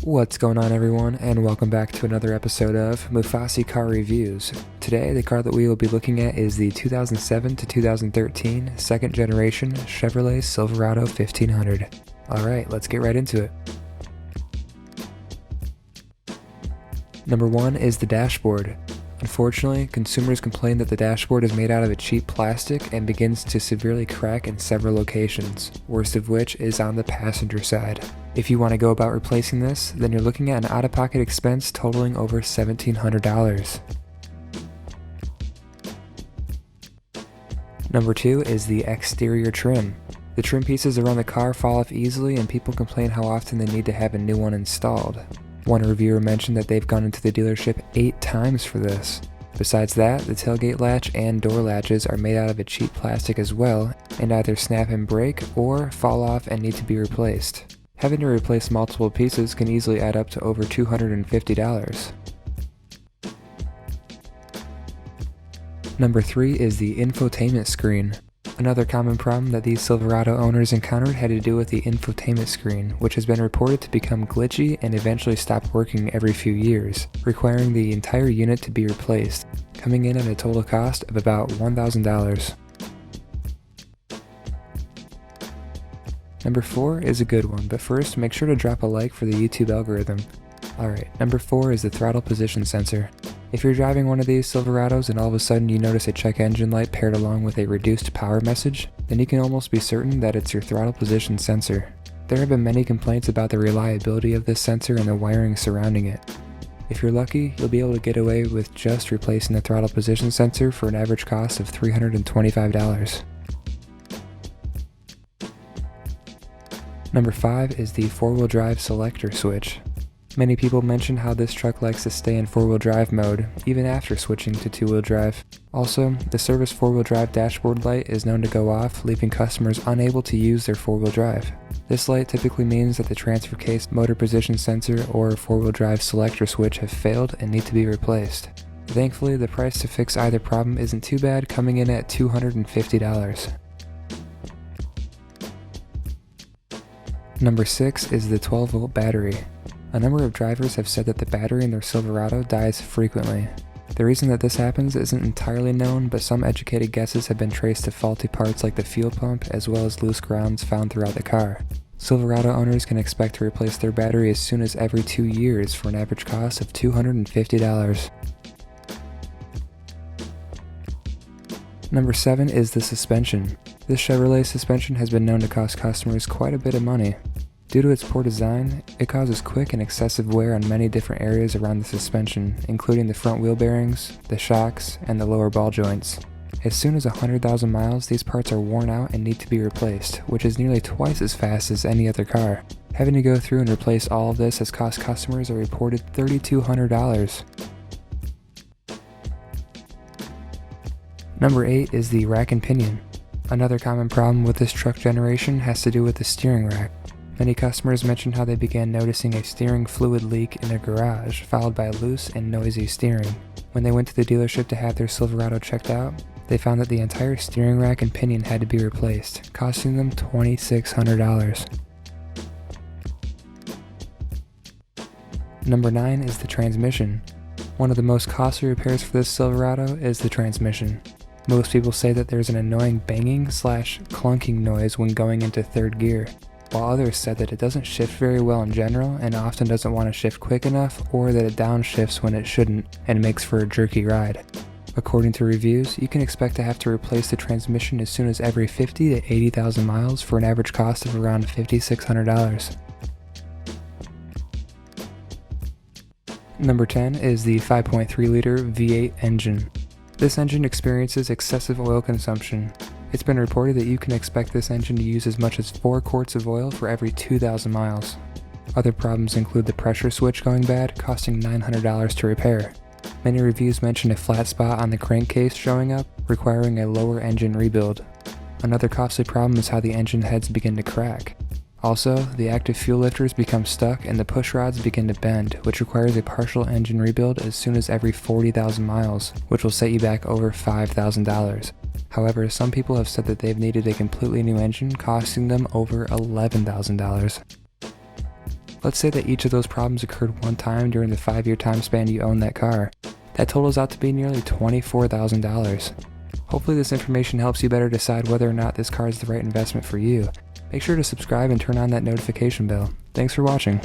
What's going on, everyone, and welcome back to another episode of Mufasi Car Reviews. Today, the car that we will be looking at is the 2007 to 2013 second generation Chevrolet Silverado 1500. Alright, let's get right into it. Number 1 is the dashboard. Unfortunately, consumers complain that the dashboard is made out of a cheap plastic and begins to severely crack in several locations, worst of which is on the passenger side. If you want to go about replacing this, then you're looking at an out-of-pocket expense totaling over $1,700. Number 2 is the exterior trim. The trim pieces around the car fall off easily and people complain how often they need to have a new one installed. One reviewer mentioned that they've gone into the dealership 8 times for this. Besides that, the tailgate latch and door latches are made out of a cheap plastic as well, and either snap and break or fall off and need to be replaced. Having to replace multiple pieces can easily add up to over $250. Number 3 is the infotainment screen. Another common problem that these Silverado owners encountered had to do with the infotainment screen, which has been reported to become glitchy and eventually stop working every few years, requiring the entire unit to be replaced, coming in at a total cost of about $1,000. Number 4 is a good one, but first make sure to drop a like for the YouTube algorithm. Alright, number 4 is the throttle position sensor. If you're driving one of these Silverados and all of a sudden you notice a check engine light paired along with a reduced power message, then you can almost be certain that it's your throttle position sensor. There have been many complaints about the reliability of this sensor and the wiring surrounding it. If you're lucky, you'll be able to get away with just replacing the throttle position sensor for an average cost of $325. Number 5 is the 4-wheel drive selector switch. Many people mention how this truck likes to stay in 4-wheel drive mode, even after switching to 2-wheel drive. Also, the service 4-wheel drive dashboard light is known to go off, leaving customers unable to use their 4-wheel drive. This light typically means that the transfer case, motor position sensor, or 4-wheel drive selector switch have failed and need to be replaced. Thankfully, the price to fix either problem isn't too bad, coming in at $250. Number 6 is the 12-volt battery. A number of drivers have said that the battery in their Silverado dies frequently. The reason that this happens isn't entirely known, but some educated guesses have been traced to faulty parts like the fuel pump as well as loose grounds found throughout the car. Silverado owners can expect to replace their battery as soon as every 2 years for an average cost of $250. Number 7 is the suspension. This Chevrolet suspension has been known to cost customers quite a bit of money. Due to its poor design, it causes quick and excessive wear on many different areas around the suspension, including the front wheel bearings, the shocks, and the lower ball joints. As soon as 100,000 miles, these parts are worn out and need to be replaced, which is nearly twice as fast as any other car. Having to go through and replace all of this has cost customers a reported $3,200. Number 8 is the rack and pinion. Another common problem with this truck generation has to do with the steering rack. Many customers mentioned how they began noticing a steering fluid leak in their garage, followed by loose and noisy steering. When they went to the dealership to have their Silverado checked out, they found that the entire steering rack and pinion had to be replaced, costing them $2,600. Number 9 is the transmission. One of the most costly repairs for this Silverado is the transmission. Most people say that there's an annoying banging/clunking noise when going into third gear, while others said that it doesn't shift very well in general and often doesn't want to shift quick enough, or that it downshifts when it shouldn't and makes for a jerky ride. According to reviews, you can expect to have to replace the transmission as soon as every 50 to 80,000 miles for an average cost of around $5,600. Number 10 is the 5.3 liter V8 engine. This engine experiences excessive oil consumption. It's been reported that you can expect this engine to use as much as 4 quarts of oil for every 2,000 miles. Other problems include the pressure switch going bad, costing $900 to repair. Many reviews mention a flat spot on the crankcase showing up, requiring a lower engine rebuild. Another costly problem is how the engine heads begin to crack. Also, the active fuel lifters become stuck and the push rods begin to bend, which requires a partial engine rebuild as soon as every 40,000 miles, which will set you back over $5,000. However, some people have said that they've needed a completely new engine, costing them over $11,000. Let's say that each of those problems occurred one time during the 5-year time span you own that car. That totals out to be nearly $24,000. Hopefully this information helps you better decide whether or not this car is the right investment for you. Make sure to subscribe and turn on that notification bell. Thanks for watching.